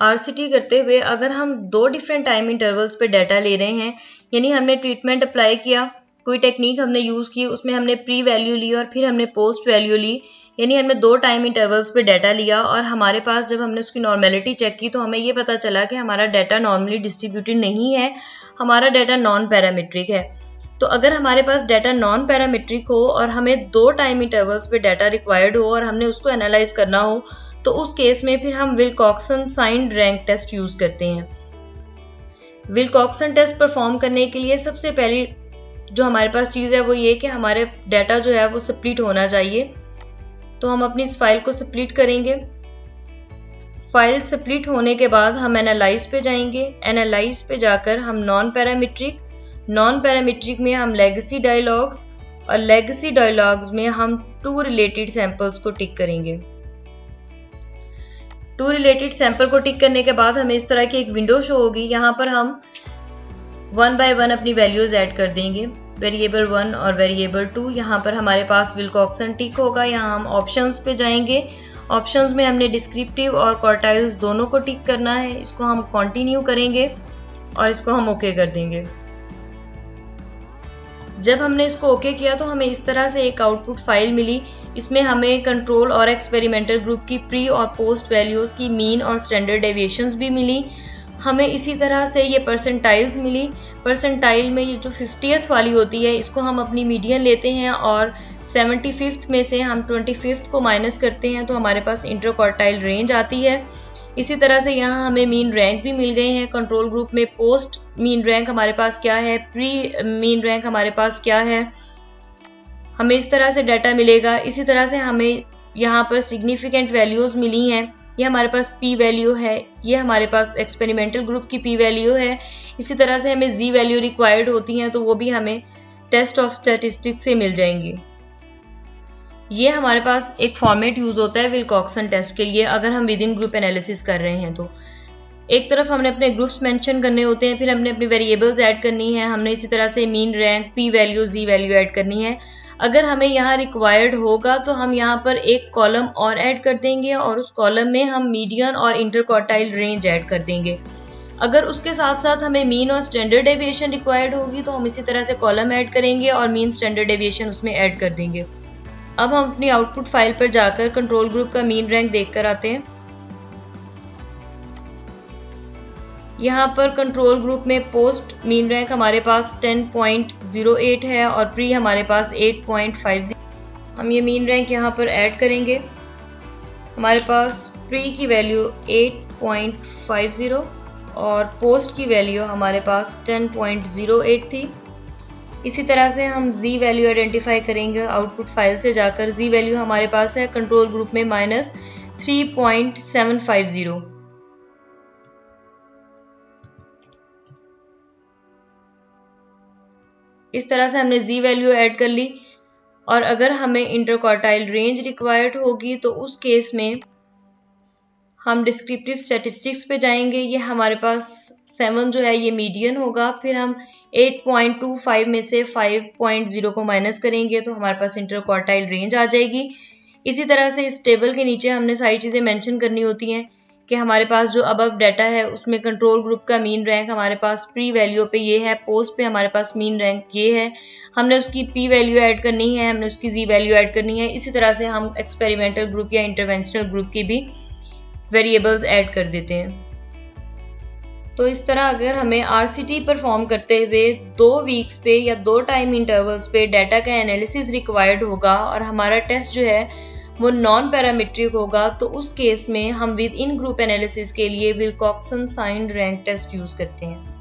RCT करते हुए अगर हम 2 डिफरेंट टाइम इंटरवल्स पे डाटा ले रहे हैं, यानी हमने ट्रीटमेंट अप्लाई किया, कोई टेक्निक हमने यूज़ की, उसमें हमने प्री वैल्यू ली और फिर हमने पोस्ट वैल्यू ली, यानी हमने 2 टाइम इंटरवल्स पे डाटा लिया और हमारे पास जब हमने उसकी नॉर्मेलिटी चेक की तो हमें ये पता चला कि हमारा डाटा नॉर्मली डिस्ट्रीब्यूटेड नहीं है, हमारा डाटा नॉन पैरामीट्रिक है। तो अगर हमारे पास डाटा नॉन पैरामीट्रिक हो और हमें 2 टाइम इंटरवल्स पे डाटा रिक्वायर्ड हो और हमने उसको एनालाइज करना हो, तो उस केस में फिर हम Wilcoxon signed rank test use करते हैं। विल्कॉक्सन टेस्ट परफॉर्म करने के लिए सबसे पहली जो हमारे पास चीज़ है वो ये कि हमारे डाटा जो है वो स्प्लिट होना चाहिए। तो हम अपनी इस फाइल को स्प्लिट करेंगे। फाइल स्प्लिट होने के बाद हम एनालाइज पे जाएंगे। एनालाइज पे जाकर हम नॉन पैरामीट्रिक में हम लेगेसी डायलॉग्स और लेगेसी डायलॉग्स में हम 2 रिलेटेड सैंपल्स को टिक करेंगे। 2 रिलेटेड सैंपल को टिक करने के बाद हमें इस तरह की एक विंडो शो होगी। यहाँ पर हम 1 बाय 1 अपनी वैल्यूज ऐड कर देंगे, वेरिएबल 1 और वेरिएबल 2। यहाँ पर हमारे पास विल्कॉक्सन टिक होगा। यहाँ हम ऑप्शंस पे जाएंगे। ऑप्शंस में हमने डिस्क्रिप्टिव और क्वार्टाइल्स दोनों को टिक करना है। इसको हम कंटिन्यू करेंगे और इसको हम ओके कर देंगे। जब हमने इसको ओके किया तो हमें इस तरह से एक आउटपुट फाइल मिली। इसमें हमें कंट्रोल और एक्सपेरिमेंटल ग्रुप की प्री और पोस्ट वैल्यूज की मीन और स्टैंडर्ड डेविएशंस भी मिली। हमें इसी तरह से ये परसेंटाइल्स मिली। परसेंटाइल में ये जो 50th वाली होती है इसको हम अपनी मीडियन लेते हैं और 75th में से हम 25th को माइनस करते हैं तो हमारे पास इंटरक्वार्टाइल रेंज आती है। इसी तरह से यहाँ हमें मीन रैंक भी मिल गए हैं। कंट्रोल ग्रुप में पोस्ट मीन रैंक हमारे पास क्या है, प्री मीन रैंक हमारे पास क्या है, हमें इस तरह से डाटा मिलेगा। इसी तरह से हमें यहाँ पर सिग्निफिकेंट वैल्यूज मिली हैं। ये हमारे पास पी वैल्यू है, ये हमारे पास एक्सपेरिमेंटल ग्रुप की पी वैल्यू है। इसी तरह से हमें जी वैल्यू रिक्वायर्ड होती हैं तो वो भी हमें टेस्ट ऑफ स्टैटिस्टिक्स से मिल जाएंगी। ये हमारे पास एक फॉर्मेट यूज होता है विल्कॉक्सन टेस्ट के लिए अगर हम विद इन ग्रुप एनालिसिस कर रहे हैं। तो एक तरफ हमने अपने ग्रुप्स मेंशन करने होते हैं, फिर हमने अपनी वेरिएबल्स ऐड करनी है, हमने इसी तरह से मीन रैंक, पी वैल्यू, जी वैल्यू ऐड करनी है। अगर हमें यहाँ रिक्वायर्ड होगा तो हम यहाँ पर एक कॉलम और ऐड कर देंगे और उस कॉलम में हम मीडियन और इंटरक्वार्टाइल रेंज ऐड कर देंगे। अगर उसके साथ साथ हमें मीन और स्टैंडर्ड डेविएशन रिक्वायर्ड होगी तो हम इसी तरह से कॉलम ऐड करेंगे और मीन स्टैंडर्ड डेविएशन उसमें ऐड कर देंगे। अब हम अपनी आउटपुट फाइल पर जाकर कंट्रोल ग्रुप का मीन रैंक देख कर आते हैं। यहाँ पर कंट्रोल ग्रुप में पोस्ट मीन रैंक हमारे पास 10.08 है और प्री हमारे पास 8.50। हम ये मीन रैंक यहाँ पर ऐड करेंगे। हमारे पास प्री की वैल्यू 8.50 और पोस्ट की वैल्यू हमारे पास 10.08 थी। इसी तरह से हम जी वैल्यू आइडेंटिफाई करेंगे आउटपुट फाइल से जाकर। जी वैल्यू हमारे पास है कंट्रोल ग्रुप में -3.750। इस तरह से हमने जी वैल्यू ऐड कर ली। और अगर हमें इंटरक्वार्टाइल रेंज रिक्वायर्ड होगी तो उस केस में हम डिस्क्रिप्टिव स्टैटिस्टिक्स पे जाएंगे। ये हमारे पास 7 जो है ये मीडियन होगा। फिर हम 8.25 में से 5.0 को माइनस करेंगे तो हमारे पास इंटरक्वार्टाइल रेंज आ जाएगी। इसी तरह से इस टेबल के नीचे हमने सारी चीज़ें मेंशन करनी होती हैं कि हमारे पास जो अबव डाटा है उसमें कंट्रोल ग्रुप का मीन रैंक हमारे पास प्री वैल्यू पे ये है, पोस्ट पे हमारे पास मीन रैंक ये है, हमने उसकी पी वैल्यू ऐड करनी है, हमने उसकी जी वैल्यू ऐड करनी है। इसी तरह से हम एक्सपेरिमेंटल ग्रुप या इंटरवेंशनल ग्रुप की भी वेरिएबल्स ऐड कर देते हैं। तो इस तरह अगर हमें आरसीटी परफॉर्म करते हुए 2 वीक्स पे या 2 टाइम इंटरवल्स पे डाटा का एनालिसिस रिक्वायर्ड होगा और हमारा टेस्ट जो है वो नॉन पैरामीट्रिक होगा तो उस केस में हम विद इन ग्रुप एनालिसिस के लिए Wilcoxon signed rank test use करते हैं।